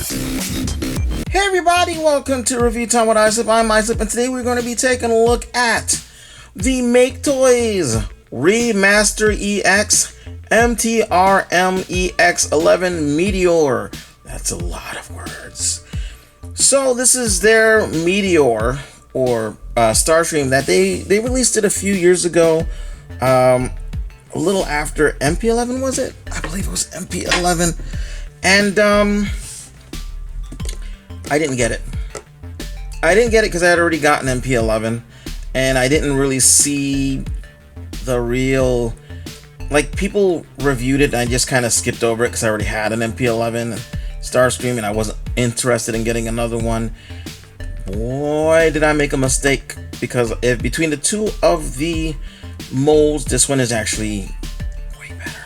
Hey everybody, welcome to Review Time with Islip. I'm Islip, and today we're going to be taking a look at the Maketoys Remaster EX MTRM-EX11 METEOR. That's a lot of words. So this is their METEOR, or Starscream, that they released it a few years ago. A little after MP11, was it? I believe it was MP11. And I didn't get it. I didn't get it because I had already gotten MP11, and I didn't really see the real, like, people reviewed it and I just kind of skipped over it because I already had an MP11 and Starscream, and I wasn't interested in getting another one. Boy, did I make a mistake, because if between the two of the molds, this one is actually way better.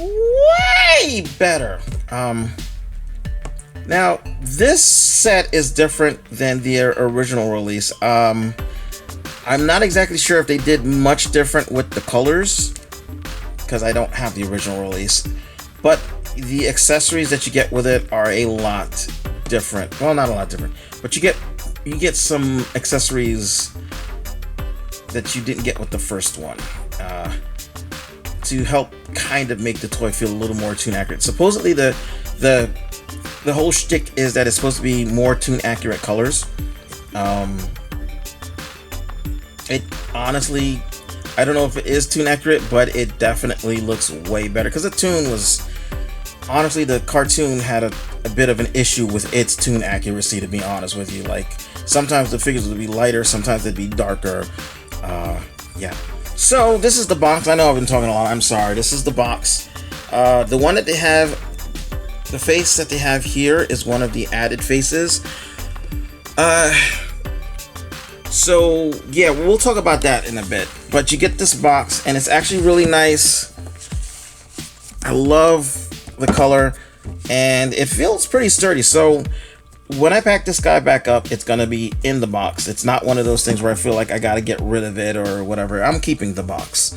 Way better. Now, this set is different than their original release. I'm not exactly sure if they did much different with the colors, because I don't have the original release. But the accessories that you get with it are a lot different. Well, not a lot different, but you get some accessories that you didn't get with the first one, to help kind of make the toy feel a little more tune accurate. Supposedly the whole shtick is that it's supposed to be more tune accurate colors. It honestly, I don't know if it is tune accurate, but it definitely looks way better, because the tune was, honestly, the cartoon had a bit of an issue with its tune accuracy, to be honest with you. Like, sometimes the figures would be lighter, sometimes they'd be darker. Yeah. So this is the box. I know I've been talking a lot, I'm sorry. This is the box. The one that they have, the face that they have here is one of the added faces. So yeah, we'll talk about that in a bit. But you get this box, and it's actually really nice. I love the color, and it feels pretty sturdy. So when I pack this guy back up, it's gonna be in the box. It's not one of those things where I feel like I gotta get rid of it or whatever. I'm keeping the box.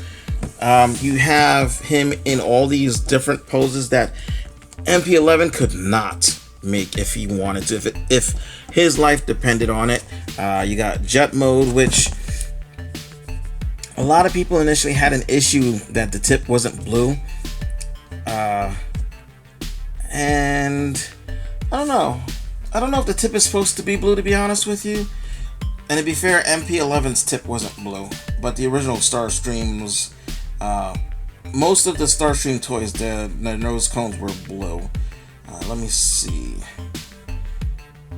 You have him in all these different poses that MP11 could not make if he wanted to, if his life depended on it. You got jet mode, which a lot of people initially had an issue that the tip wasn't blue, and I don't know if the tip is supposed to be blue, to be honest with you. And to be fair, MP11's tip wasn't blue, but the original Starscreams, most of the Starscream toys, their nose cones were blue. Let me see.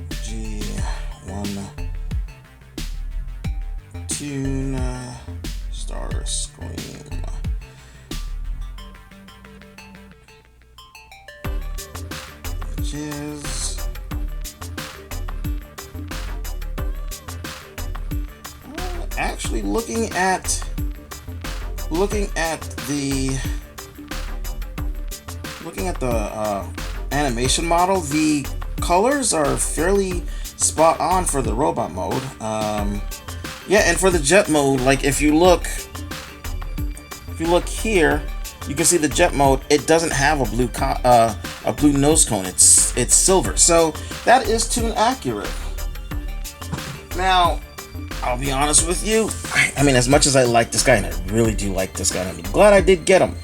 G1 Tuna Starscream. Which is actually looking at the animation model, the colors are fairly spot on for the robot mode. Yeah, and for the jet mode, like, if you look here, you can see the jet mode. It doesn't have a blue nose cone. It's silver, so that is tune accurate. Now, I'll be honest with you, I mean, as much as I like this guy, and I really do like this guy, and I'm glad I did get him.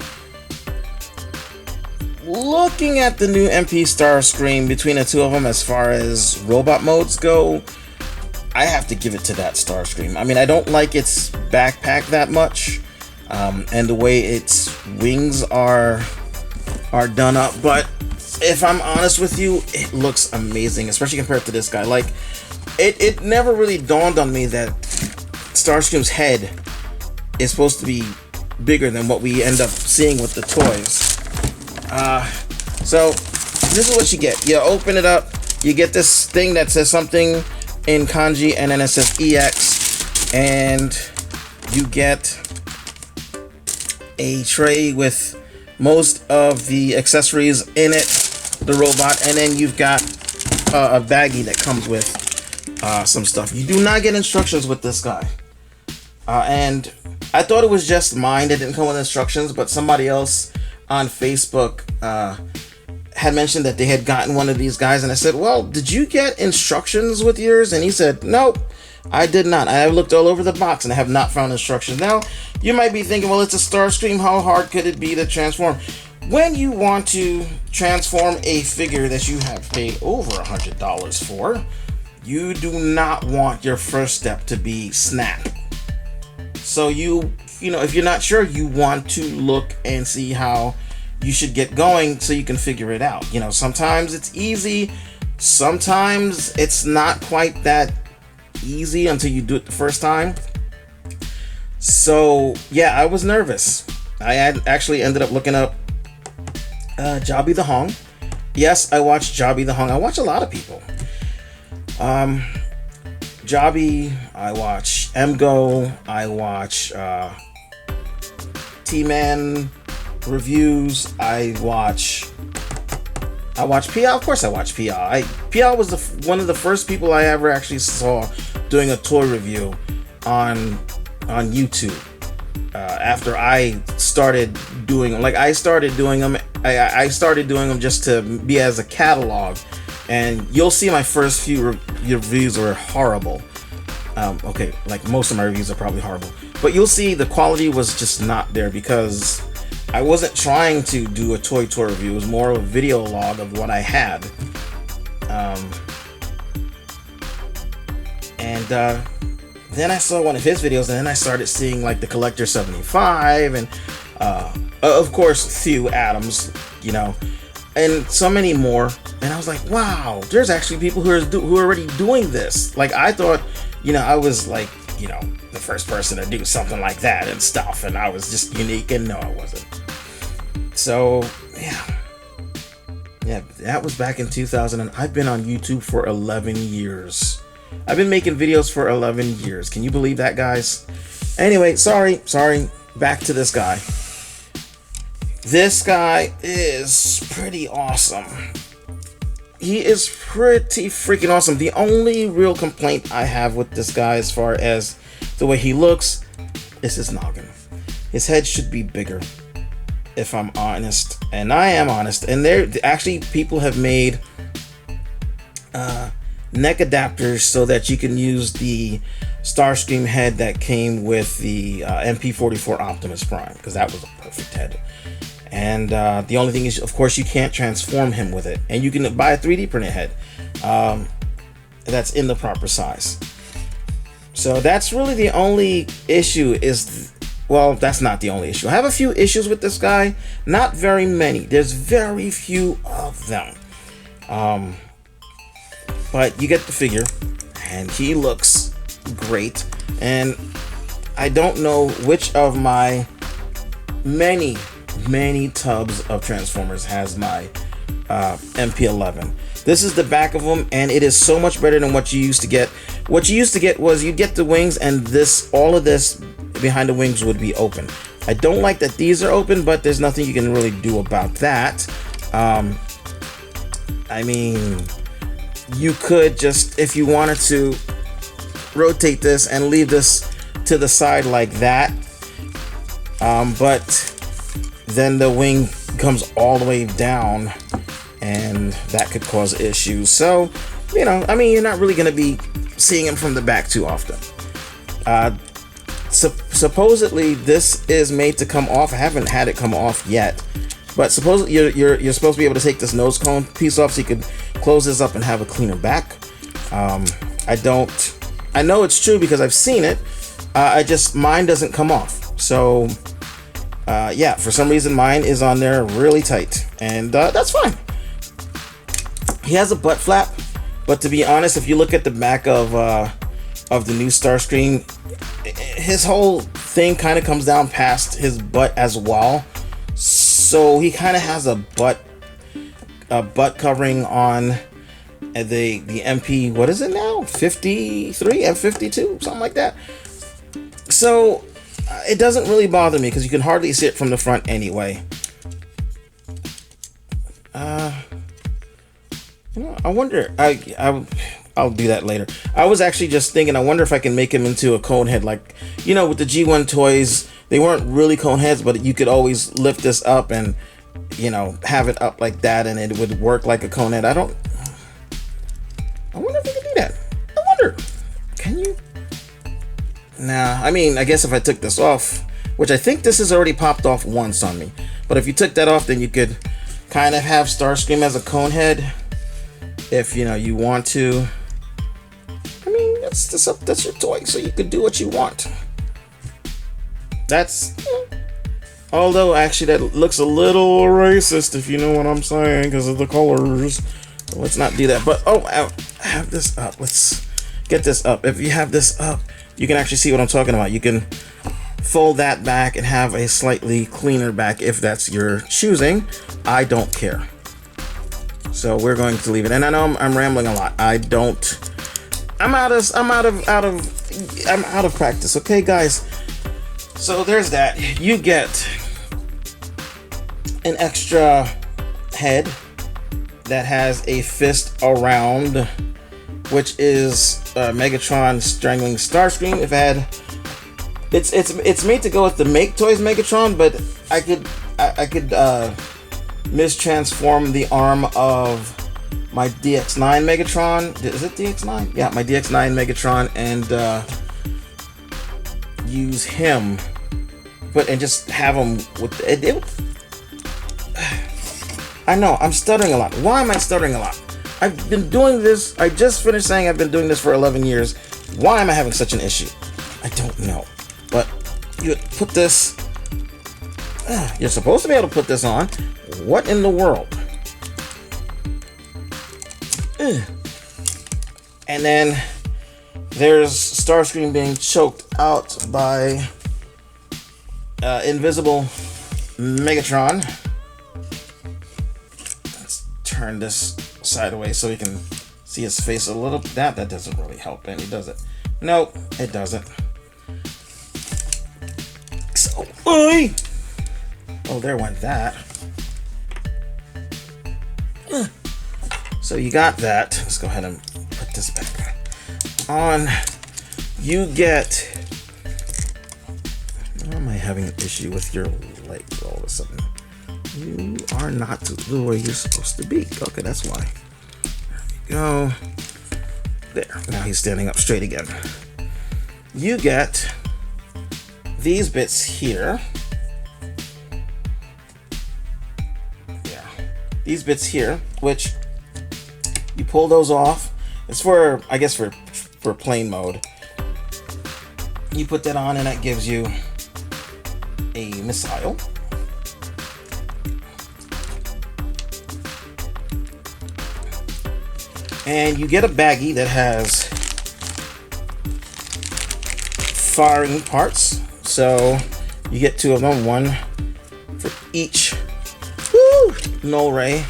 Looking at the new MP Starscream, between the two of them, as far as robot modes go, I have to give it to that Starscream. I mean, I don't like its backpack that much, and the way its wings are done up, but if I'm honest with you, it looks amazing, especially compared to this guy. Like, it never really dawned on me that Starscream's head is supposed to be bigger than what we end up seeing with the toys. So this is what you get. You open it up, you get this thing that says something in kanji, and then it says EX, and you get a tray with most of the accessories in it, the robot, and then you've got a baggie that comes with some stuff. You do not get instructions with this guy, and I thought it was just mine that didn't come with instructions, but somebody else on Facebook had mentioned that they had gotten one of these guys, and I said, well, did you get instructions with yours? And he said, nope, I did not. I have looked all over the box and I have not found instructions. Now, you might be thinking, well, it's a Starscream, how hard could it be to transform? When you want to transform a figure that you have paid over $100 for, you do not want your first step to be snap. So you know, if you're not sure, you want to look and see how you should get going so you can figure it out. You know, sometimes it's easy, sometimes it's not quite that easy until you do it the first time. So yeah, I was nervous. I had actually ended up looking up Jobby the Hong. Yes, I watched Jobby the Hong. I watch a lot of people. Jobby, I watch MGO, I watch T-Man reviews, I watch PL. Of course I watch PL. PL was one of the first people I ever actually saw doing a toy review on YouTube. After I started doing them, I started doing them just to be as a catalog, and you'll see my first few reviews were horrible. Okay, like most of my reviews are probably horrible, but you'll see the quality was just not there because I wasn't trying to do a toy tour review. It was more of a video log of what I had. Then I saw one of his videos, and then I started seeing like the Collector 75 and of course Thew Adams, you know, and so many more. And I was like, wow, there's actually people who are already doing this. Like, I thought, you know, I was like, you know, the first person to do something like that and stuff, and I was just unique, and no, I wasn't. So yeah, that was back in 2000, and I've been on YouTube for 11 years. I've been making videos for 11 years. Can you believe that, guys? Anyway, sorry. Back to this guy. This guy is pretty awesome. He is pretty freaking awesome. The only real complaint I have with this guy, as far as the way he looks, is his noggin. His head should be bigger, if I'm honest. And I am honest. And there actually people have made neck adapters so that you can use the Starscream head that came with the MP44 Optimus Prime, because that was a perfect head. And the only thing is, of course, you can't transform him with it, and you can buy a 3D printed head that's in the proper size. So that's really the only issue. Well, that's not the only issue. I have a few issues with this guy, not very many. There's very few of them. But you get the figure, and he looks great. And I don't know which of my many tubs of Transformers has my MP11. This is the back of them, and it is so much better than what you used to get. What you used to get was you'd get the wings, and all of this behind the wings would be open. I don't like that these are open, but there's nothing you can really do about that. I mean, you could just, if you wanted to, rotate this and leave this to the side like that, but then the wing comes all the way down, and that could cause issues. So, you know, I mean, you're not really going to be seeing him from the back too often. Supposedly this is made to come off. I haven't had it come off yet, but supposedly you're supposed to be able to take this nose cone piece off so you could close this up and have a cleaner back. I know it's true because I've seen it. Mine doesn't come off. So yeah, for some reason mine is on there really tight, and that's fine. He has a butt flap, but to be honest, if you look at the back of the new Starscream, his whole thing kind of comes down past his butt as well. So he kind of has a butt covering on the MP, what is it now? 53, M52, something like that. So it doesn't really bother me because you can hardly see it from the front anyway. You know, I wonder. I'll do that later. I was actually just thinking, I wonder if I can make him into a cone head, like, you know, with the G1 toys. They weren't really cone heads, but you could always lift this up and you know, have it up like that and it would work like a cone head. I wonder if you can do that. I wonder, can you? Nah, I mean, I guess if I took this off, which I think this has already popped off once on me, but if you took that off, then you could kind of have Starscream as a cone head if, you know, you want to. I mean, that's your toy, so you could do what you want. That's, although actually that looks a little racist, if you know what I'm saying, because of the colors. Let's not do that. But oh, I have this up. Let's get this up. If you have this up, you can actually see what I'm talking about. You can fold that back and have a slightly cleaner back if that's your choosing. I don't care. So we're going to leave it. And I know I'm rambling a lot. I'm out of practice. Okay, guys. So there's that. You get an extra head that has a fist around, which is Megatron strangling Starscream. If I had, it's made to go with the Maketoys Megatron, but I could mistransform the arm of my DX9 Megatron. Is it DX9? Yeah, my DX9 Megatron, and use him, and just have him with it. I know, I'm stuttering a lot. Why am I stuttering a lot? I've been doing this, I just finished saying I've been doing this for 11 years. Why am I having such an issue? I don't know. But you put this, you're supposed to be able to put this on. What in the world? And then there's Starscream being choked out by invisible Megatron. Turn this sideways so you can see his face a little. That doesn't really help any, does it? Nope, it doesn't. So, oh, there went that. So you got that. Let's go ahead and put this back on. You get. Why am I having an issue with your leg all of a sudden? You are not the way you're supposed to be. Okay, that's why. There we go. There. Now he's standing up straight again. You get these bits here. Yeah. These bits here, which you pull those off. It's for, I guess, for plane mode. You put that on and that gives you a missile. And you get a baggie that has firing parts. So you get two of them, one for each null ray.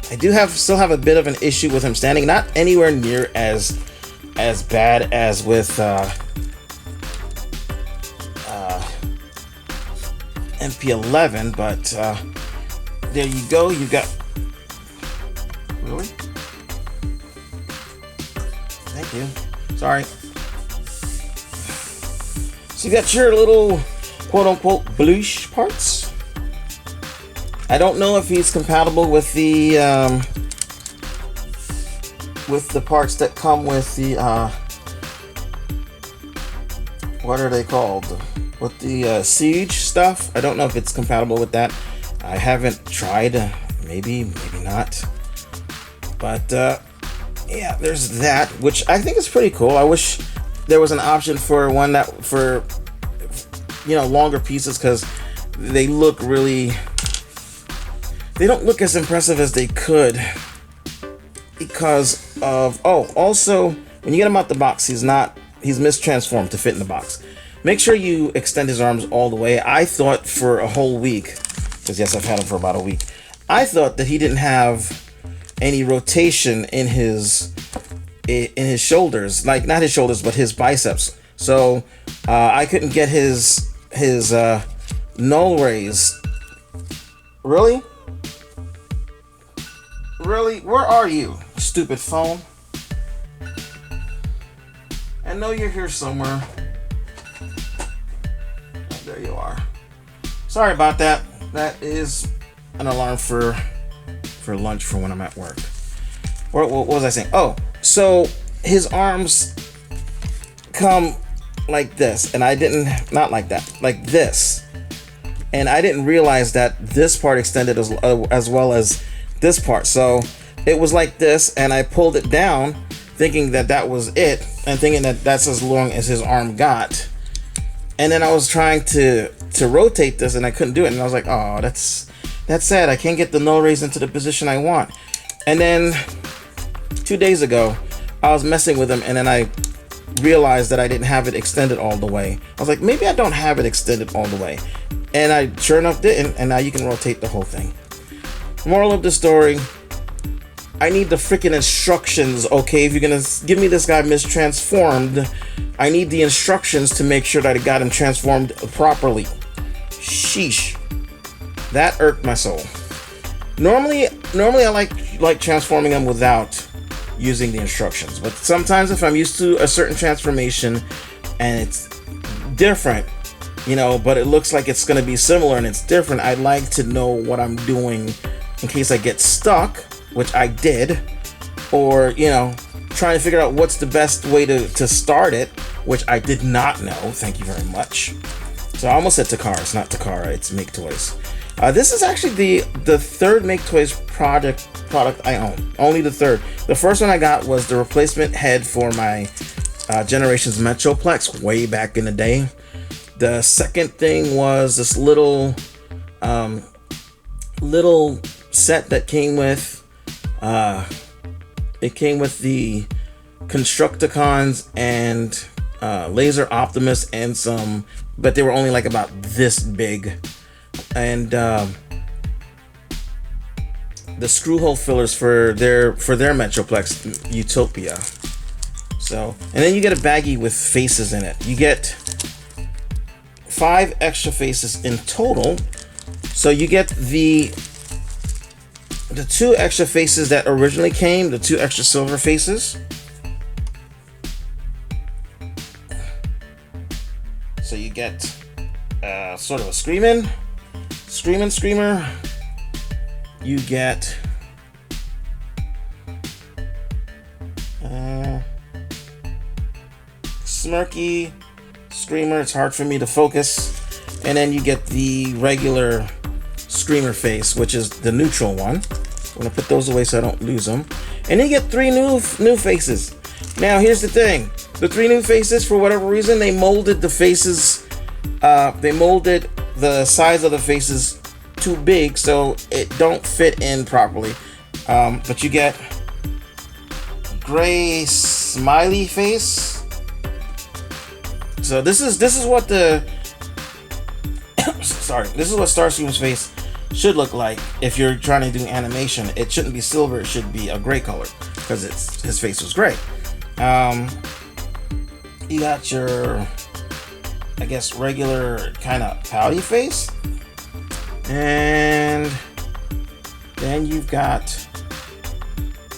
I do still have a bit of an issue with him standing, not anywhere near as bad as with MP11, but there you go. You got, really? Thank you. Sorry. So you got your little quote-unquote bluish parts. I don't know if he's compatible with the parts that come with the what are they called? With the siege stuff. I don't know if it's compatible with that. I haven't tried. Maybe not. But yeah, there's that, which I think is pretty cool. I wish there was an option for one that for longer pieces, because they look really. They don't look as impressive as they could because of, also when you get him out the box, he's mistransformed to fit in the box. Make sure you extend his arms all the way. I thought for a whole week, because yes, I've had him for about a week, I thought that he didn't have any rotation in his shoulders, like not his shoulders, but his biceps. So I couldn't get his null rays. Really? Really? Where are you, stupid phone? I know you're here somewhere. Oh, there you are. Sorry about that. That is an alarm for lunch for when I'm at work. What was I saying? Oh, so his arms come like this, and I didn't, not like that, like this. And I didn't realize that this part extended as well as this part. So it was like this, and I pulled it down thinking that that was it, and thinking that that's as long as his arm got. And then I was trying to rotate this, and I couldn't do it. And I was like, oh, that's sad. I can't get the null raise into the position I want. And then 2 days ago, I was messing with him, and then I realized that I didn't have it extended all the way. I was like, maybe I don't have it extended all the way. And I sure enough didn't, and now you can rotate the whole thing. Moral of the story, I need the freaking instructions, okay? If you're gonna give me this guy mistransformed, I need the instructions to make sure that I got him transformed properly. Sheesh. That irked my soul. Normally I like transforming them without using the instructions, but sometimes if I'm used to a certain transformation and it's different, you know, but it looks like it's gonna be similar and it's different, I'd like to know what I'm doing in case I get stuck, which I did, or, you know, trying to figure out what's the best way to start it, which I did not know. Thank you very much. So I almost said Takara. It's not Takara, it's Maketoys. This is actually the third Maketoys product I own. Only the third. The first one I got was the replacement head for my Generations Metroplex way back in the day. The second thing was this little set that came with it came with the Constructicons and Laser Optimus and some, but they were only like about this big, and the screw hole fillers for their Metroplex Utopia. So, and then you get a baggie with faces in it. You get 5 extra faces in total. So you get the 2 extra faces that originally came, the 2 extra silver faces. So you get sort of a Screamer. You get Smirky, Screamer. It's hard for me to focus. And then you get the regular Screamer face, which is the neutral one. I'm gonna put those away so I don't lose them. And then you get 3 new faces. Now here's the thing: the 3 new faces, for whatever reason, they molded the faces. They molded the size of the faces too big, so it don't fit in properly. But you get gray smiley face. So this is what the sorry, this is what Starscream's face should look like if you're trying to do animation. It shouldn't be silver, it should be a gray color, because his face was gray. You got your, I guess, regular kind of pouty face, and then you've got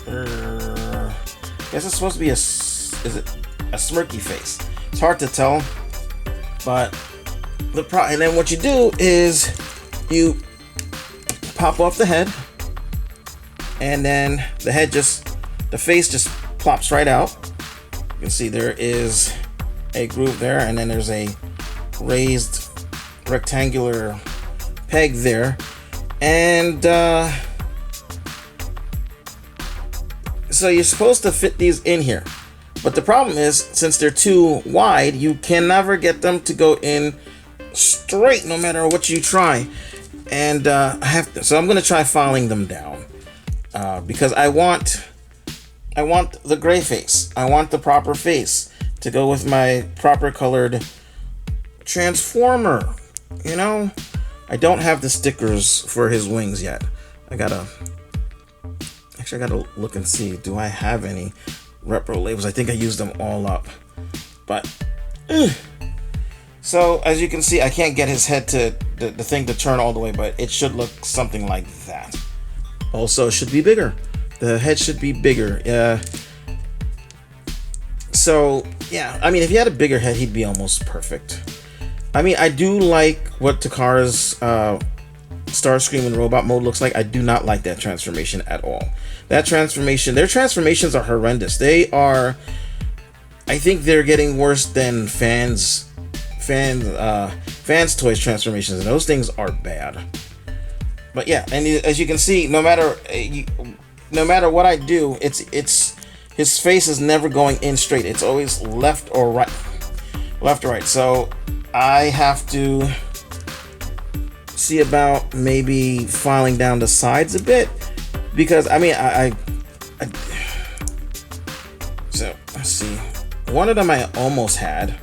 I guess it's supposed to be is it a smirky face? It's hard to tell, but and then what you do is you pop off the head, and then the face just plops right out. You can see there is a groove there, and then there's a raised rectangular peg there, and so you're supposed to fit these in here, but the problem is, since they're too wide, you can never get them to go in straight no matter what you try. And so I'm gonna try filing them down, because I want the gray face. I want the proper face to go with my proper colored Transformer. You know, I don't have the stickers for his wings yet. I gotta look and see, do I have any repro labels? I think I used them all up, but so as you can see, I can't get his head to the thing to turn all the way, but it should look something like that. Also, it should be bigger. The head should be bigger. So yeah, I mean, if he had a bigger head, he'd be almost perfect. I mean, I do like what Takara's Starscream in robot mode looks like. I do not like that transformation at all. That transformation, their transformations are horrendous. They are, I think they're getting worse than fans toys transformations, and those things are bad. But yeah, and as you can see, no matter what I do, it's his face is never going in straight. It's always left or right. So I have to see about maybe filing down the sides a bit, because I mean so let's see. One of them I almost had.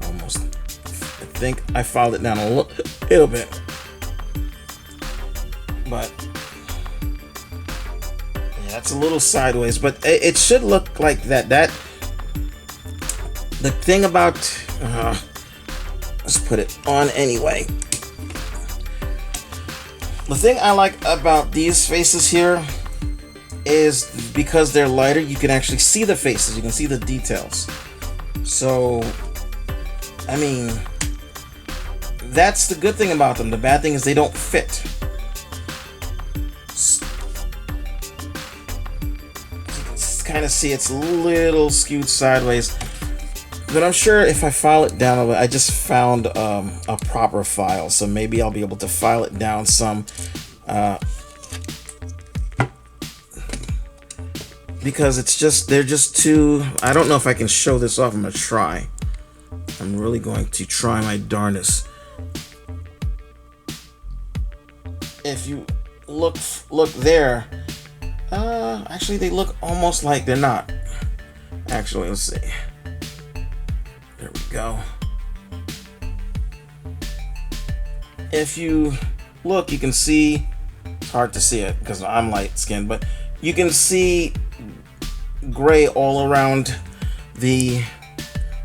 I think I filed it down a little bit, but yeah, it's a little sideways. But it should look like that. The thing about let's put it on anyway. The thing I like about these faces here is because they're lighter, you can actually see the faces, you can see the details. So, I mean, that's the good thing about them. The bad thing is they don't fit. You can kind of see it's a little skewed sideways. But I'm sure if I file it down a bit, I just found a proper file, so maybe I'll be able to file it down some, because they're just too, I don't know if I can show this off. I'm gonna try. I'm really going to try my darnest. If you look there, actually they look almost like they're not. Actually, let's see. There we go. If you look, you can see, it's hard to see it because I'm light skinned, but you can see gray all around the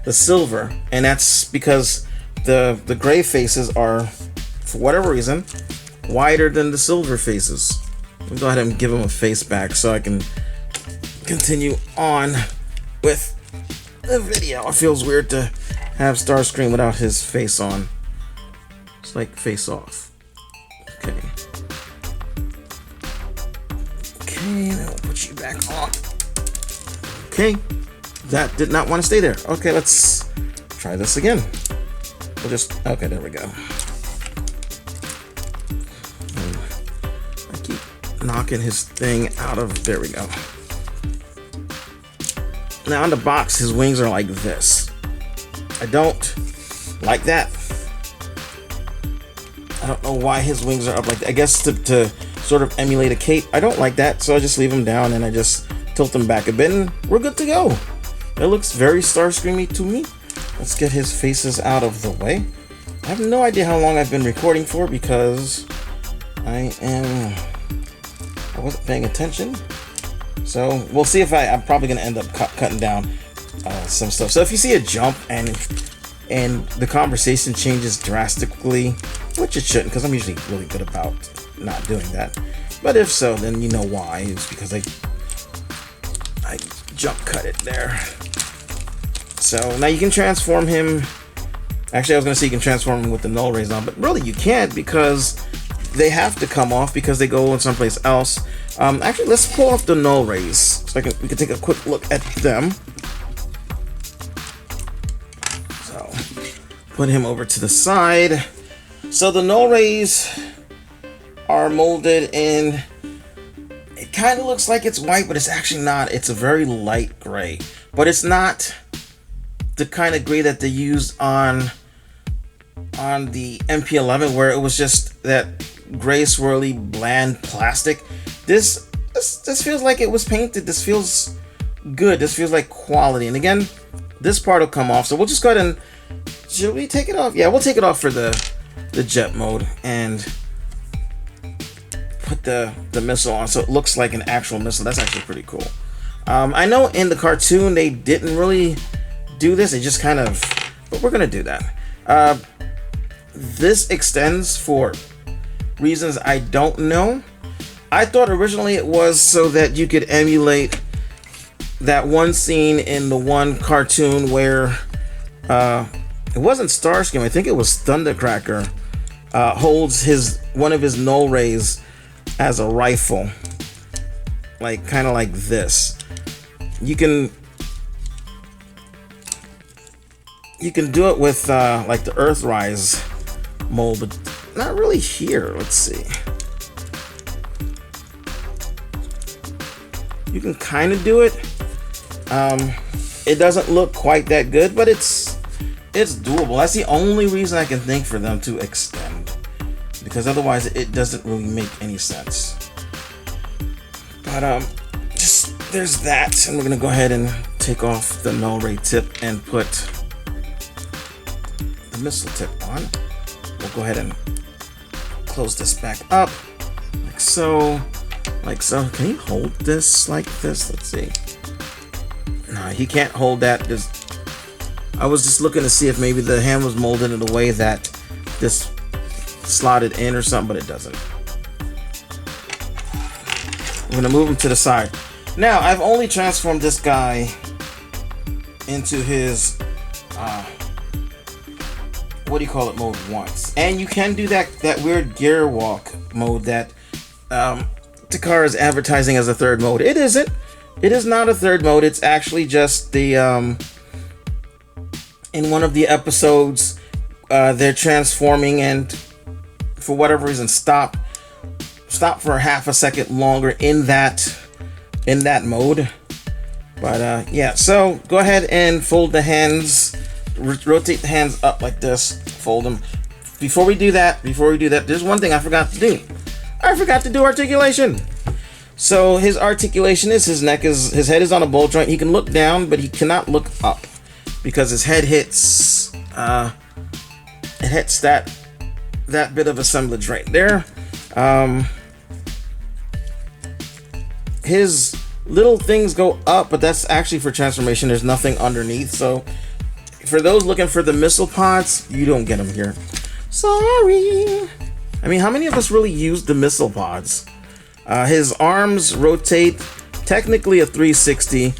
silver, and that's because the gray faces are, for whatever reason, wider than the silver faces. Let me go ahead and give him a face back so I can continue on with the video. It feels weird to have Starscream without his face on. It's like face off. Okay. Okay, then we'll put you back on. Okay. That did not want to stay there. Okay, let's try this again. We'll just, okay, there we go. I keep knocking his thing out of, there we go. Now on the box, his wings are like this. I don't like that. I don't know why his wings are up like that. I guess to sort of emulate a cape. I don't like that, so I just leave them down and I just tilt them back a bit and we're good to go. It looks very Starscreamy to me. Let's get his faces out of the way. I have no idea how long I've been recording for because I wasn't paying attention. So we'll see if I'm probably gonna end up cutting down some stuff. So if you see a jump and the conversation changes drastically, which it shouldn't, because I'm usually really good about not doing that. But if so, then you know why. It's because I jump cut it there. So now you can transform him. Actually, I was gonna say you can transform him with the null rays on, but really you can't because they have to come off because they go in someplace else. Actually, let's pull off the null rays so we can take a quick look at them. So, put him over to the side. So the null rays are molded in, it kind of looks like it's white, but it's actually not. It's a very light gray, but it's not the kind of gray that they used on the MP11 where it was just that gray swirly bland plastic. This feels like it was painted. This feels good. This feels like quality. And again, this part will come off. So we'll just go ahead and, should we take it off? Yeah, we'll take it off for the jet mode and put the missile on so it looks like an actual missile. That's actually pretty cool. I know in the cartoon they didn't really do this. They just kind of, but we're gonna do that. This extends for reasons I don't know. I thought originally it was so that you could emulate that one scene in the one cartoon where it wasn't Starscream, I think it was Thundercracker, holds one of his null rays as a rifle, like kind of like this. You can do it with like the Earthrise mold, but not really here. Let's see. You can kind of do it. It doesn't look quite that good, but it's doable. That's the only reason I can think for them to extend, because otherwise it doesn't really make any sense. But just there's that, and we're gonna go ahead and take off the null ray tip and put the missile tip on. We'll go ahead and close this back up like so. Like so. Can he hold this like this? Let's see. Nah, he can't hold that. I was just looking to see if maybe the hand was molded in a way that this slotted in or something, but it doesn't. I'm gonna move him to the side. Now, I've only transformed this guy into his what do you call it mode once. And you can do that weird Gerwalk mode that Takara is advertising as a third mode. It isn't. It is not a third mode. It's actually just the in one of the episodes they're transforming and for whatever reason stop for half a second longer in that mode. But yeah, so go ahead and fold the hands, rotate the hands up like this, fold them. Before we do that, there's one thing I forgot to do. I forgot to do articulation. So his articulation is his head is on a ball joint. He can look down, but he cannot look up because his head hits that bit of assemblage right there. His little things go up, but that's actually for transformation. There's nothing underneath. So for those looking for the missile pods, you don't get them here. Sorry. I mean, how many of us really use the missile pods? His arms rotate technically a 360.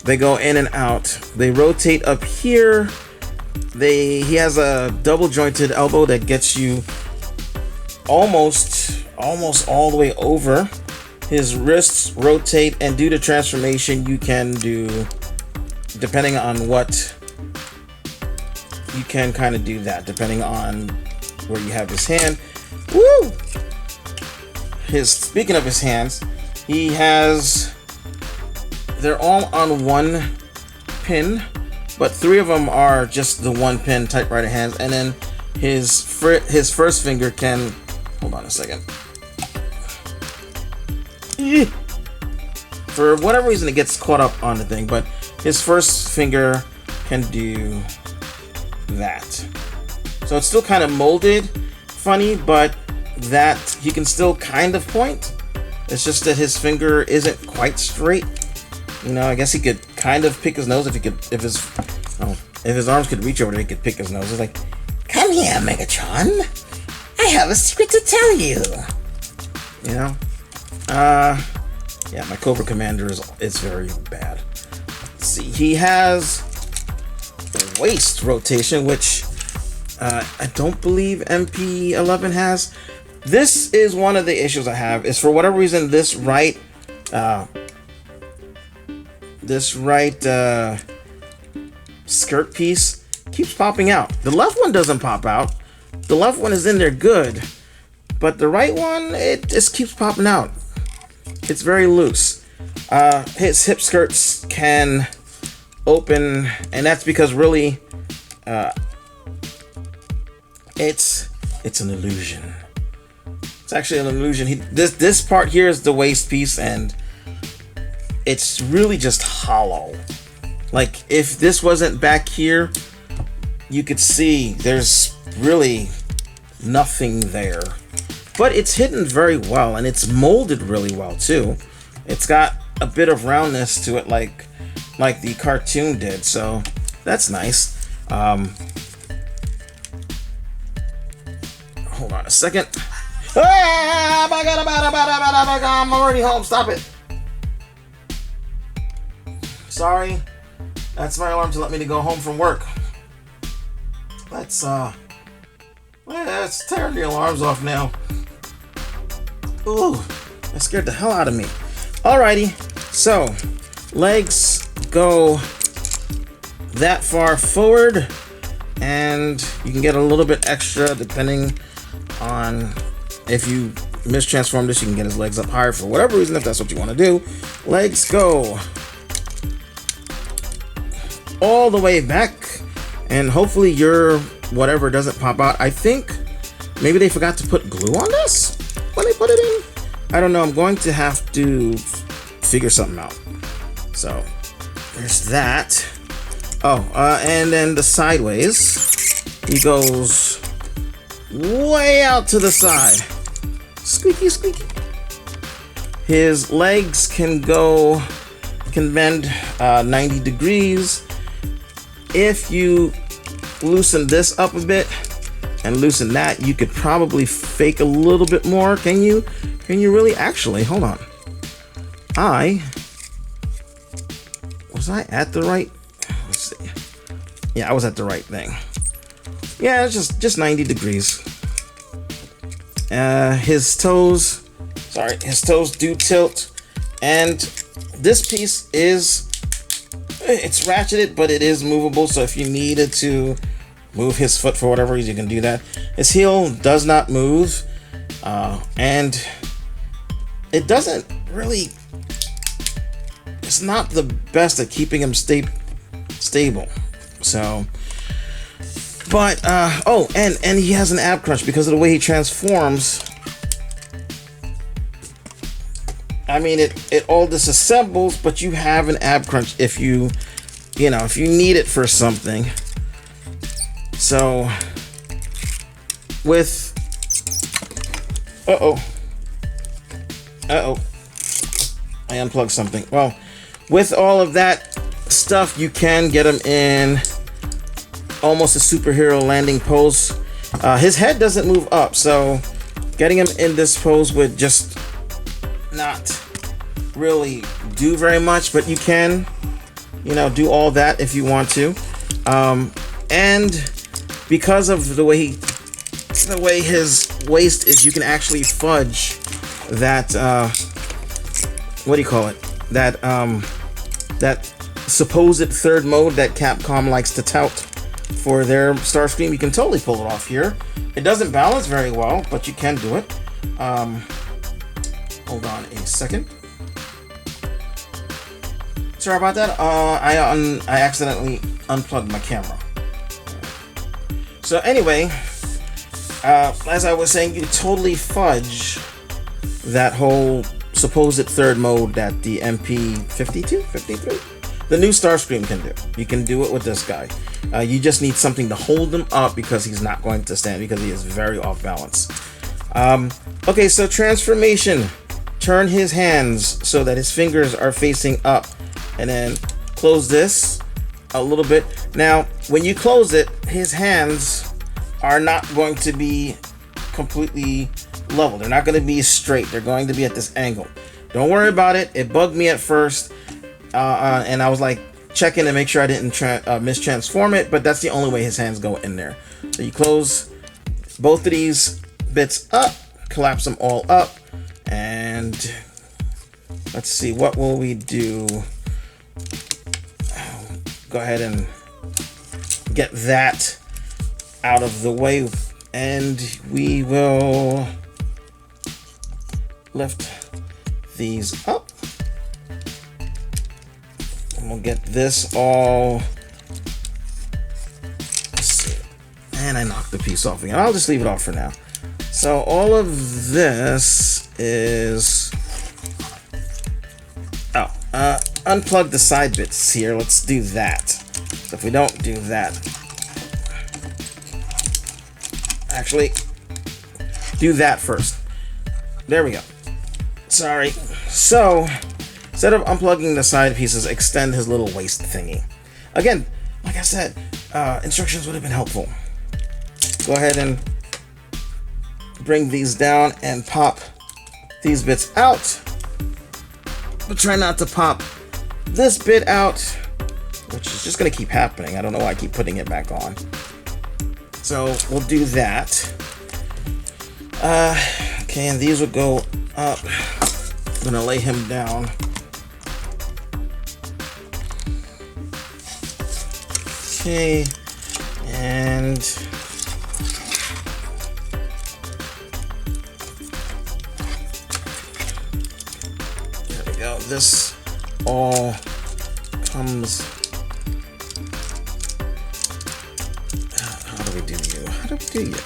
They go in and out. They rotate up here. He has a double jointed elbow that gets you almost all the way over. His wrists rotate, and due to transformation, you can do, depending on what, you can kind of do that depending on where you have his hand. Woo! Speaking of his hands, they're all on one pin, but 3 of them are just the one pin typewriter hands, and then his first finger can, hold on a second. For whatever reason, it gets caught up on the thing, but his first finger can do that. So it's still kind of molded funny, but that he can still kind of point. It's just that his finger isn't quite straight. You know, I guess he could kind of pick his nose if his arms could reach over there, he could pick his nose. It's like, come here, Megatron. I have a secret to tell you. You know? Yeah, my Cobra Commander is very bad. Let's see, he has the waist rotation, which I don't believe MP11 has. This is one of the issues I have, is for whatever reason this right skirt piece keeps popping out. The left one doesn't pop out. The left one is in there good, but the right one, it just keeps popping out. It's very loose. His hip skirts can open, and that's because really it's an illusion. It's actually an illusion. This part here is the waist piece, and it's really just hollow. Like, if this wasn't back here, you could see there's really nothing there. But it's hidden very well, and it's molded really well too. It's got a bit of roundness to it, like the cartoon did, so that's nice. Hold on a second. Ah, I'm already home. Stop it. Sorry. That's my alarm to let me to go home from work. Let's turn the alarms off now. Ooh, that scared the hell out of me. Alrighty, so legs go that far forward, and you can get a little bit extra depending on if you mistransform this. You can get his legs up higher for whatever reason, if that's what you want to do. Legs go all the way back, and hopefully your whatever doesn't pop out. I think maybe they forgot to put glue on this when they put it in. I don't know. I'm going to have to figure something out. So there's that. Oh, and then the sideways, he goes way out to the side. Squeaky, squeaky. His legs can bend 90 degrees. If you loosen this up a bit and loosen that, you could probably fake a little bit more. Can you really? Actually, hold on. Was I at the right? Let's see. Yeah, I was at the right thing. Yeah, it's just 90 degrees. His toes do tilt, and this piece it's ratcheted, but it is movable. So if you needed to move his foot for whatever reason, you can do that. His heel does not move, and it doesn't really. It's not the best at keeping him stable. So, but oh, and he has an ab crunch because of the way he transforms. I mean, it all disassembles, but you have an ab crunch if you need it for something. So with I unplugged something. Well, with all of that stuff, you can get him in almost a superhero landing pose. His head doesn't move up, so getting him in this pose would just not really do very much, but you can, do all that if you want to. And because of the way his waist is, you can actually fudge that what do you call it? That supposed third mode that Capcom likes to tout for their Starscream. You can totally pull it off here. It doesn't balance very well, but you can do it. Hold on a second. Sorry about that. I accidentally unplugged my camera. So anyway, as I was saying, you totally fudge that whole supposed third mode that the MP52, 53, the new Starscream can do. You can do it with this guy. You just need something to hold him up because he's not going to stand, because he is very off balance. Okay, so transformation. Turn his hands so that his fingers are facing up, and then close this a little bit. Now, when you close it, his hands are not going to be completely level. They're not going to be straight. They're going to be at this angle. Don't worry about it. It bugged me at first, and I was like checking to make sure I didn't mistransform it, but that's the only way his hands go in there. So you close both of these bits up, collapse them all up, and let's see, what will we do? Go ahead and get that out of the way, and we will lift these up, and we'll get this all. Let's see. And I knocked the piece off again. I'll just leave it off for now. So all of this is unplug the side bits here. Let's do that. So if we don't do that, actually do that first. There we go. Sorry. So instead of unplugging the side pieces, extend his little waist thingy. Again, like I said, instructions would have been helpful. Go ahead and bring these down and pop these bits out, but try not to pop this bit out, which is just going to keep happening. I don't know why I keep putting it back on. So we'll do that. Okay, and these will go up. I'm gonna lay him down. Okay, and there we go. This all comes. How do we do you? How do we do you?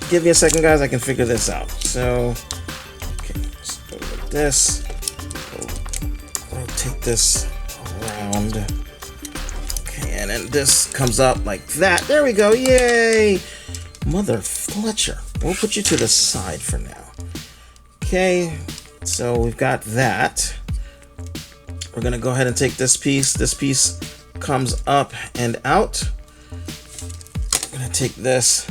Give me a second, guys. I can figure this out. So, okay, let's go with this. Rotate this around. Okay, and then this comes up like that. There we go. Yay! Mother Fletcher. We'll put you to the side for now. Okay, so we've got that. We're gonna go ahead and take this piece. This piece comes up and out. I'm gonna take this.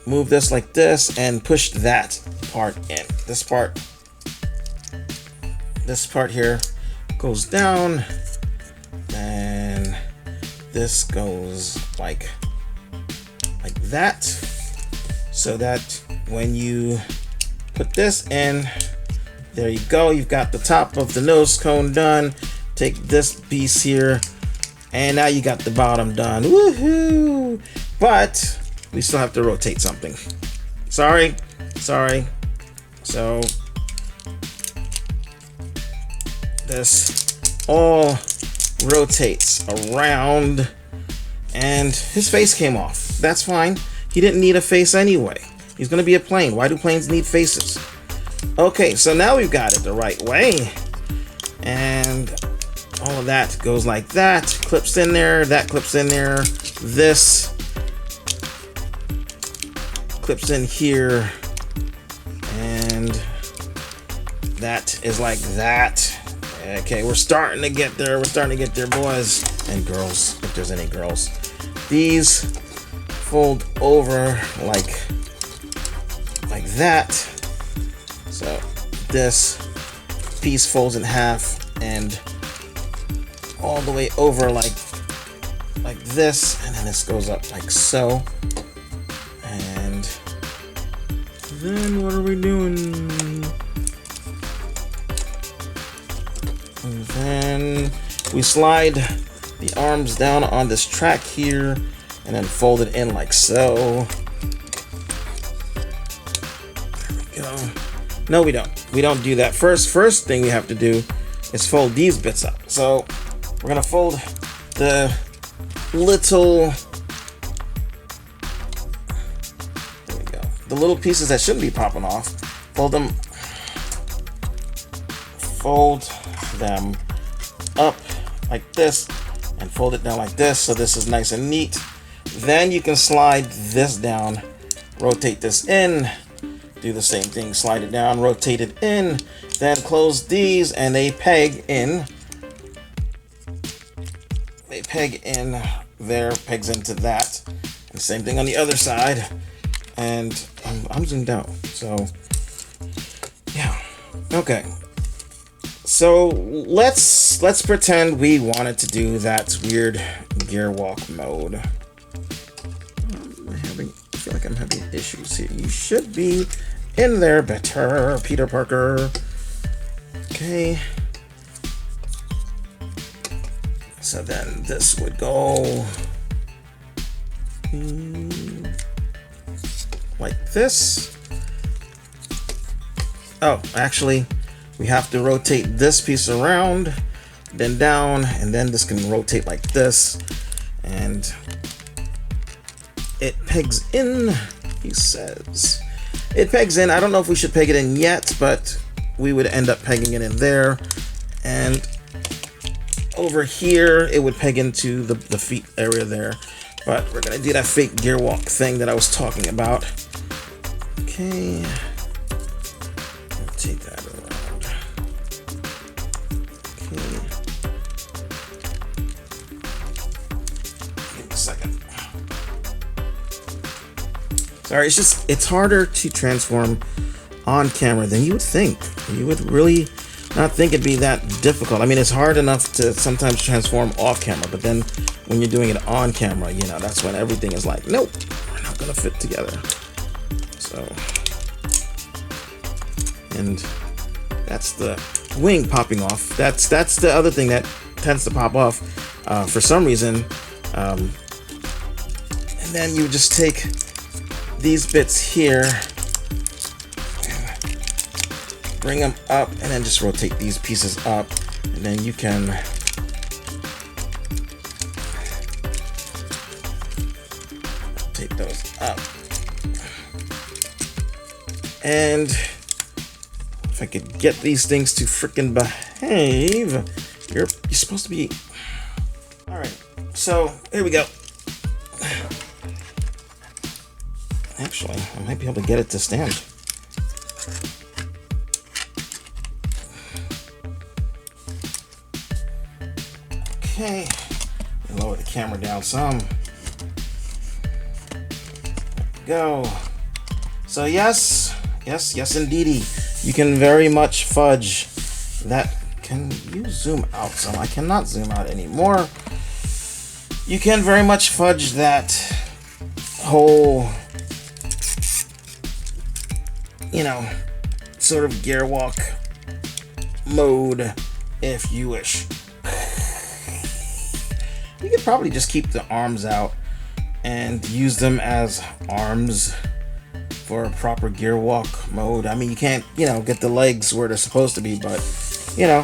Move this like this and push that part in. This part here goes down, and this goes like that, so that when you put this in, there you go. You've got the top of the nose cone done. Take this piece here, and now you got the bottom done. Woohoo! But we still have to rotate something. Sorry. So this all rotates around, and his face came off. That's fine. He didn't need a face anyway. He's gonna be a plane. Why do planes need faces? Okay, so now we've got it the right way, and all of that goes like that. Clips in there. That clips in there. This clips in here, and that is like that. Okay, we're starting to get there. We're starting to get there, boys and girls, if there's any girls. These fold over like that. So this piece folds in half and all the way over like this, and then this goes up like so. And then what are we doing? And then we slide the arms down on this track here and then fold it in like so. There we go. No, we don't. We don't do that. First thing we have to do is fold these bits up. So we're gonna fold the little pieces that shouldn't be popping off, fold them up like this and fold it down like this, so this is nice and neat. Then you can slide this down, rotate this in, do the same thing, slide it down, rotate it in, then close these, and they peg in there, pegs into that, and same thing on the other side. And I'm zoomed out, so yeah. Okay, so let's pretend we wanted to do that weird Gerwalk mode. I feel like I'm having issues here. You should be in there better, Peter Parker. Okay, so then this would go like this. Oh, actually, we have to rotate this piece around, then down, and then this can rotate like this, and it pegs in, he says. It pegs in. I don't know if we should peg it in yet, but we would end up pegging it in there, and over here it would peg into the feet area there. But we're gonna do that fake Gerwalk thing that I was talking about. Okay, rotate that around. Okay, give me a second. Sorry, it's harder to transform on camera than you would think. You would really not think it'd be that difficult. I mean, it's hard enough to sometimes transform off camera, but then when you're doing it on camera, you know, that's when everything is like, nope, we're not gonna fit together. So, and that's the wing popping off. That's the other thing that tends to pop off for some reason. And then you just take these bits here, bring them up, and then just rotate these pieces up, and then you can rotate those up. And if I could get these things to frickin' behave, you're supposed to be. All right, so here we go. Actually, I might be able to get it to stand. Okay, lower the camera down some. Go. So yes, indeedy, you can very much fudge that. Can you zoom out some? I cannot zoom out anymore. You can very much fudge that whole, you know, sort of Gerwalk mode if you wish. You could probably just keep the arms out and use them as arms for a proper Gerwalk mode. I mean, you can't, you know, get the legs where they're supposed to be, but, you know,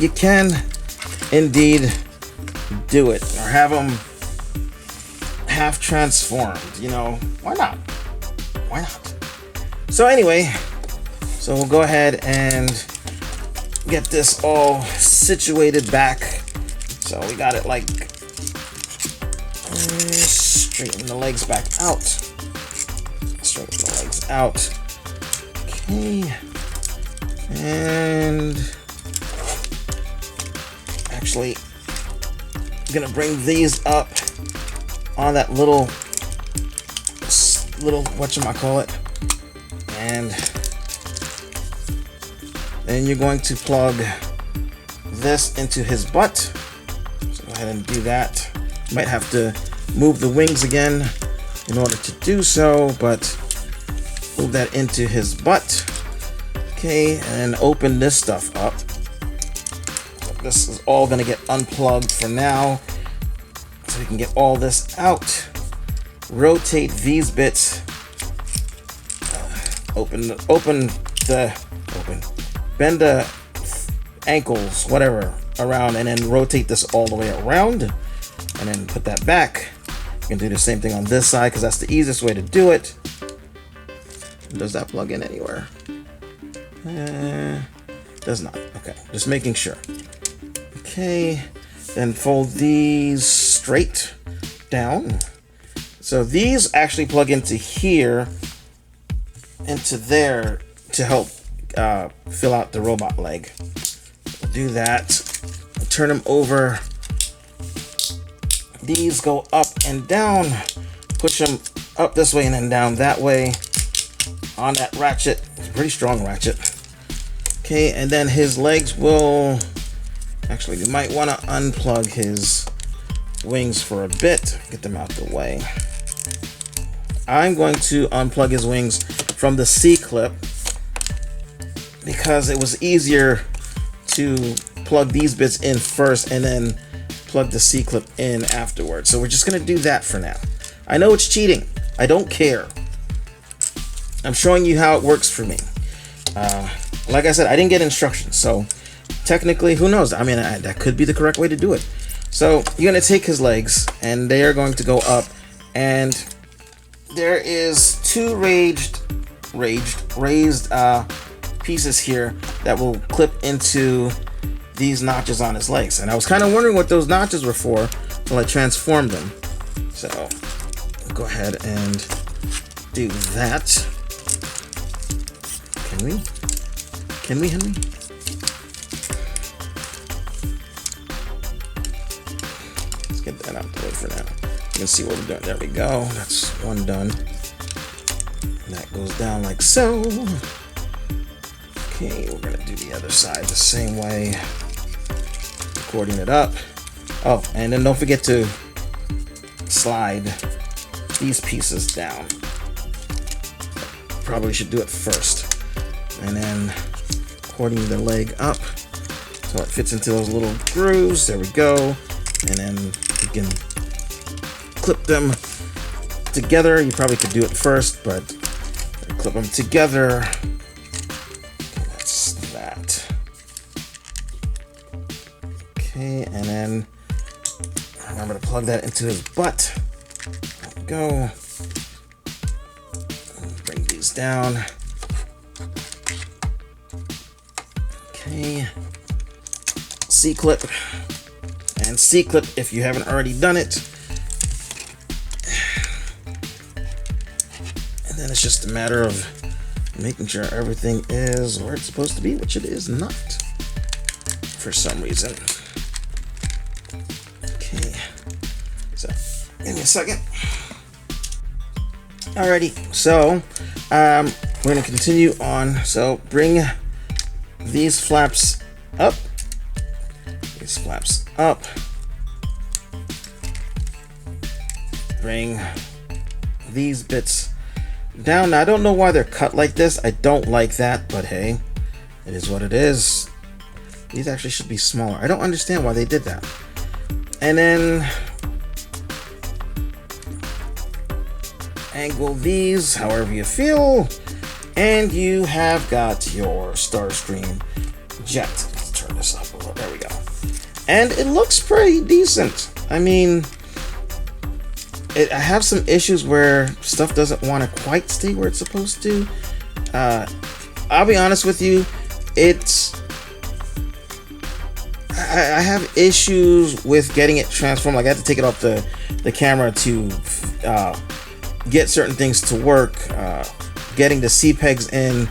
you can indeed do it, or have them half transformed, you know, why not? Why not? So anyway, so we'll go ahead and get this all situated back. So we got it like, straighten the legs back out. Straighten the legs out. Okay. And actually, I'm gonna bring these up on that little whatchamacallit, and then you're going to plug this into his butt. So go ahead and do that. You might have to move the wings again in order to do so, but move that into his butt. Okay, and open this stuff up. This is all gonna get unplugged for now, so we can get all this out. Rotate these bits. Bend the ankles, whatever, around, and then rotate this all the way around, and then put that back. You can do the same thing on this side because that's the easiest way to do it. Does that plug in anywhere? Does not. Okay, just making sure. Okay, then fold these straight down. So these actually plug into here, into there, to help fill out the robot leg. Do that. Turn them over. These go up and down. Push them up this way and then down that way on that ratchet. It's a pretty strong ratchet. Okay, and then his legs will, actually, you might want to unplug his wings for a bit. Get them out the way. I'm going to unplug his wings from the C-clip because it was easier to plug these bits in first and then plug the C-clip in afterwards. So we're just gonna do that for now. I know it's cheating. I don't care. I'm showing you how it works for me. Like I said, I didn't get instructions, so technically, who knows? I mean, that could be the correct way to do it. So you're gonna take his legs and they are going to go up, and there is two raised pieces here that will clip into these notches on his legs. And I was kind of wondering what those notches were for until I transformed them. So I'll go ahead and do that. Can we? Can we, Henry? Let's get that out of the way for now. You can see what we're doing. There we go. That's one done. And that goes down like so. Okay, we're gonna do the other side the same way, recording it up. Oh, and then don't forget to slide these pieces down. Probably should do it first, and then cording the leg up so it fits into those little grooves. There we go. And then you can clip them together. You probably could do it first, but clip them together. Okay, that's that. Okay, and then remember to plug that into his butt. There we go. Bring these down. Okay. C-clip. And C-clip if you haven't already done it. And then it's just a matter of making sure everything is where it's supposed to be, which it is not for some reason. Okay. So, give me a second. Alrighty, so we're gonna continue on. So bring these flaps up. These flaps up. Bring these bits down. Now, I don't know why they're cut like this. I don't like that, but hey, it is what it is. These actually should be smaller. I don't understand why they did that. And then angle these however you feel, and you have got your Starscream jet. Let's turn this up a little. There we go. And it looks pretty decent. I mean, I have some issues where stuff doesn't want to quite stay where it's supposed to. I'll be honest with you, I have issues with getting it transformed. Like, I have to take it off the camera to get certain things to work, getting the C-pegs in,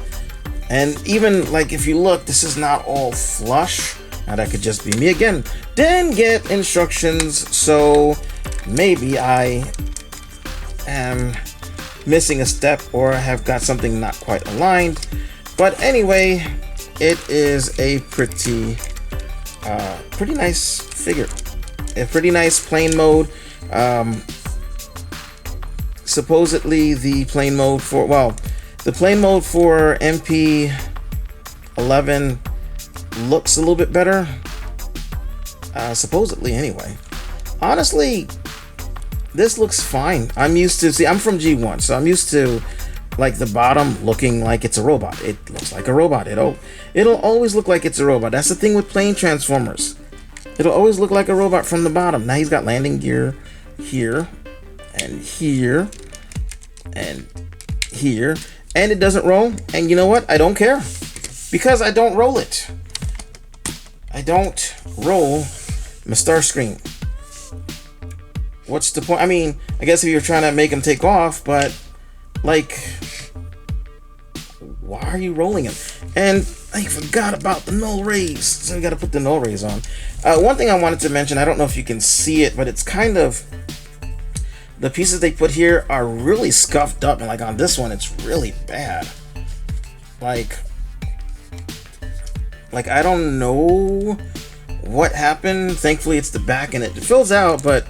and even like if you look, this is not all flush. Now that could just be me again. Didn't get instructions, so maybe I am missing a step or have got something not quite aligned. But anyway, it is a pretty nice figure, a pretty nice plane mode. Supposedly the plane mode for MP11 looks a little bit better, supposedly anyway. Honestly, this looks fine. I'm from G1, so I'm used to like the bottom looking like it's a robot. It looks like a robot. It'll always look like it's a robot. That's the thing with plane transformers. It'll always look like a robot from the bottom. Now he's got landing gear here and here and here, and it doesn't roll. And you know what? I don't care, because I don't roll it. I don't roll my Starscream. What's the point? I mean, I guess if you're trying to make him take off, but like, why are you rolling him? And I forgot about the null rays, so we got to put the null rays on. One thing I wanted to mention, I don't know if you can see it, but it's kind of, the pieces they put here are really scuffed up, and like on this one, it's really bad. Like I don't know what happened. Thankfully, it's the back and it fills out, but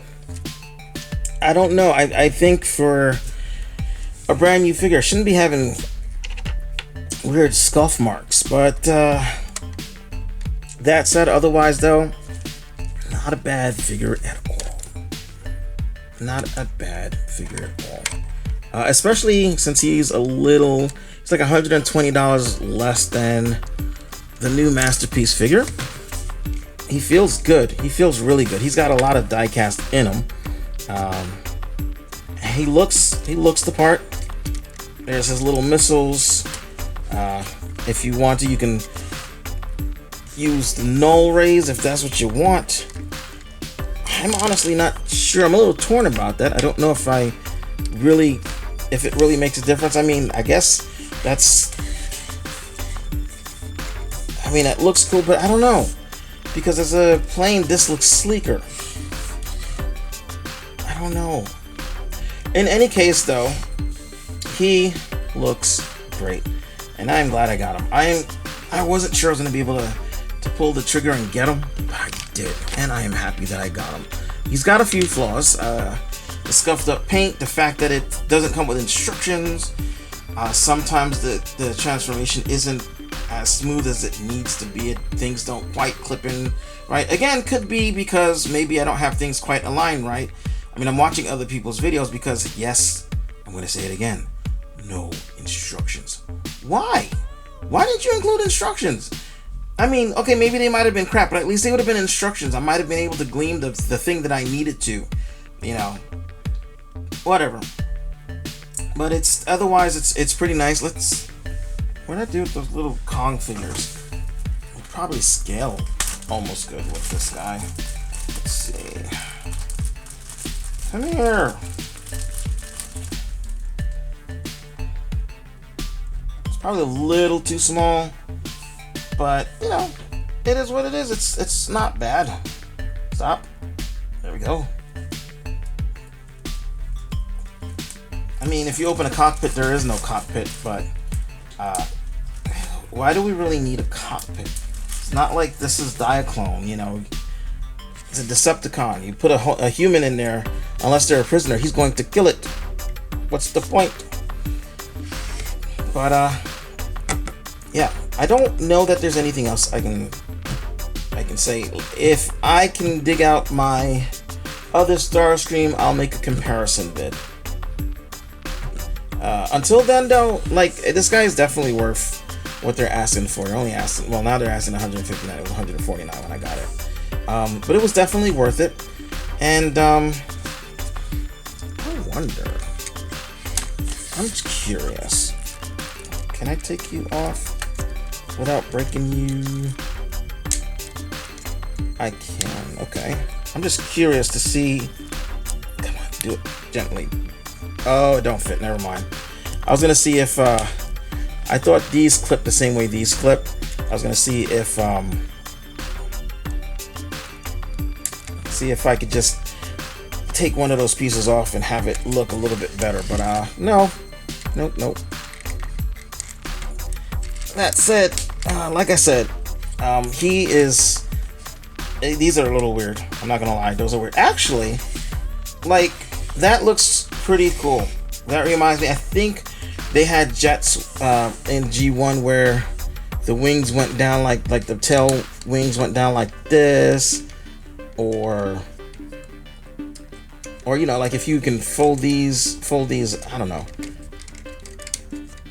I don't know. I think for a brand new figure, I shouldn't be having weird scuff marks. But that said, otherwise though, not a bad figure at all. Not a bad figure at all. Especially since he's like $120 less than the new Masterpiece figure. He feels good. He feels really good. He's got a lot of die cast in him. He looks the part. There's his little missiles. If you want to, you can use the null rays if that's what you want. I'm honestly not sure. I'm a little torn about that. I don't know if it really makes a difference. I mean, I guess it looks cool, but I don't know, because as a plane, this looks sleeker. I don't know. In any case, though, he looks great, and I'm glad I got him. I wasn't sure I was going to be able to pull the trigger and get him, but I did, and I am happy that I got him. He's got a few flaws. The scuffed up paint, the fact that it doesn't come with instructions. Sometimes the transformation isn't as smooth as it needs to be. Things don't quite clip in right. Again, could be because maybe I don't have things quite aligned right. I mean, I'm watching other people's videos because, yes, I'm going to say it again, no instructions. Why? Why didn't you include instructions? I mean, okay, maybe they might have been crap, but at least they would have been instructions. I might have been able to glean the thing that I needed to, you know, whatever. But it's pretty nice. What did I do with those little Kong figures? I'll probably scale almost good with this guy. Let's see. Come here. It's probably a little too small, but you know, it is what it is. It's not bad. Stop. There we go. I mean, if you open a cockpit, there is no cockpit, but why do we really need a cockpit? It's not like this is Diaclone, you know. It's a Decepticon. You put a human in there, unless they're a prisoner, he's going to kill it. What's the point? But yeah, I don't know that there's anything else I can say. If I can dig out my other Starscream, I'll make a comparison vid. Until then, though, like, this guy is definitely worth what they're asking for. They're only asking, well, now they're asking 159. It was 149 when I got it. But it was definitely worth it. And I wonder, I'm just curious, can I take you off without breaking you? I can. Okay. I'm just curious to see. Come on, do it gently. Oh, it don't fit. Never mind. I was gonna see if I thought these clip the same way these clip. I was gonna see if I could just take one of those pieces off and have it look a little bit better. But no, nope. That said, like I said, he is. These are a little weird. I'm not gonna lie. Those are weird. Actually, like, that looks pretty cool. That reminds me, I think they had jets in G1 where the wings went down like the tail wings went down like this, or you know, like if you can fold these, I don't know,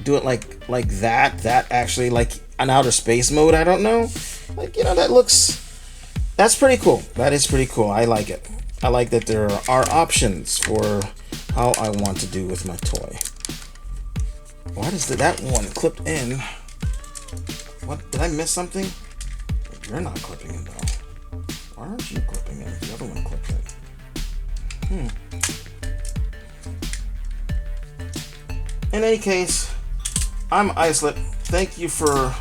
do it like that actually, like an outer space mode. I don't know, like, you know, that's pretty cool. That is pretty cool. I like it. I like that there are options for how I want to do with my toy. Why does that one clipped in? What, did I miss something? You're not clipping in though. Why aren't you clipping in? The other one clipped in. In any case, I'm Icelet. Thank you for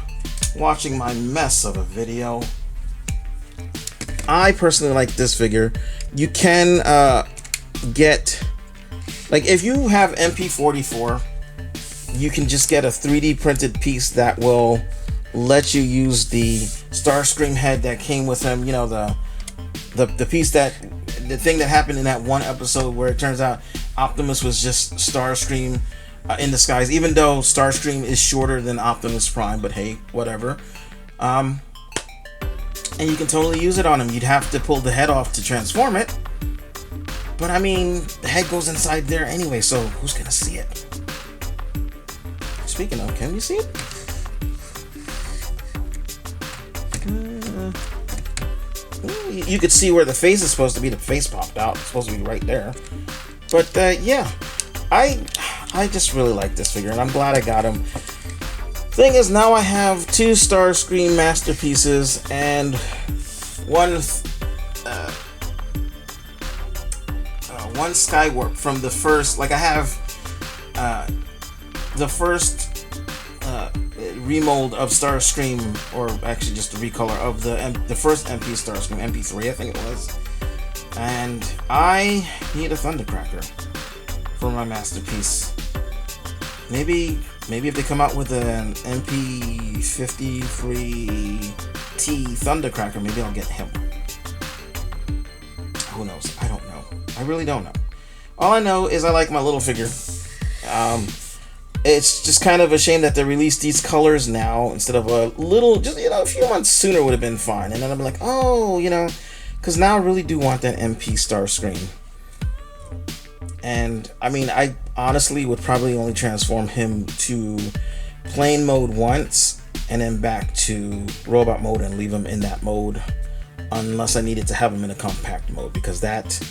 watching my mess of a video. I personally like this figure. You can get, like, if you have MP44, you can just get a 3D printed piece that will let you use the Starscream head that came with him. You know, the piece the thing that happened in that one episode where it turns out Optimus was just Starscream in disguise, even though Starscream is shorter than Optimus Prime, but hey, whatever. And you can totally use it on him. You'd have to pull the head off to transform it. But I mean, the head goes inside there anyway, so who's gonna see it? Speaking of, can we see it? You could see where the face is supposed to be. The face popped out. It's supposed to be right there. But yeah, I just really like this figure, and I'm glad I got him. Thing is, now I have two Starscream masterpieces and one Skywarp from the first. Like, I have the first remold of Starscream, or actually just a recolor of the first MP Starscream, MP3 I think it was. And I need a Thundercracker for my masterpiece. Maybe if they come out with an MP53T Thundercracker, maybe I'll get him. Who knows? I don't know. I really don't know. All I know is I like my little figure. It's just kind of a shame that they released these colors now instead of a little, just, you know, a few months sooner would have been fine. And then I'm like, oh, you know, because now I really do want that MP Starscream. And I mean, I honestly would probably only transform him to plain mode once and then back to robot mode and leave him in that mode, unless I needed to have him in a compact mode, because that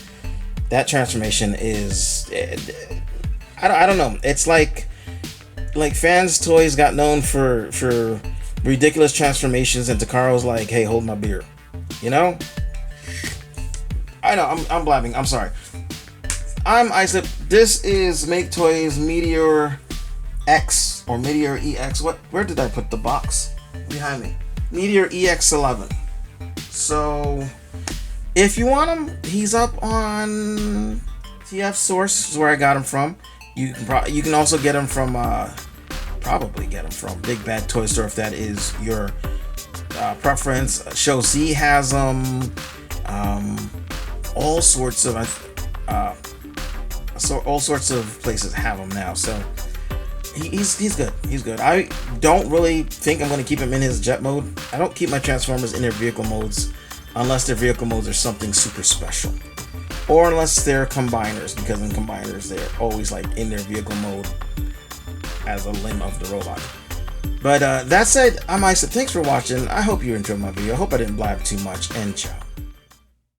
transformation is, I don't know. It's like Fans Toys got known for ridiculous transformations, and Takaro's like, hey, hold my beer, you know. I know, I'm blabbing. I'm sorry. I'm Islip. This is Maketoys METEOR X or METEOR EX. Where did I put the box? Behind me. METEOR EX11. So if you want him, he's up on TF Source, is where I got him from. You can also get him from probably get him from Big Bad Toy Store if that is your preference. Show Z has them. All sorts of all sorts of places have him now. So he's good. He's good. I don't really think I'm going to keep him in his jet mode. I don't keep my Transformers in their vehicle modes unless their vehicle modes are something super special, or unless they're combiners, because in combiners they're always like in their vehicle mode as a limb of the robot. But that said, I'm Isaac. Thanks for watching. I hope you enjoyed my video. I hope I didn't blab too much, and ciao.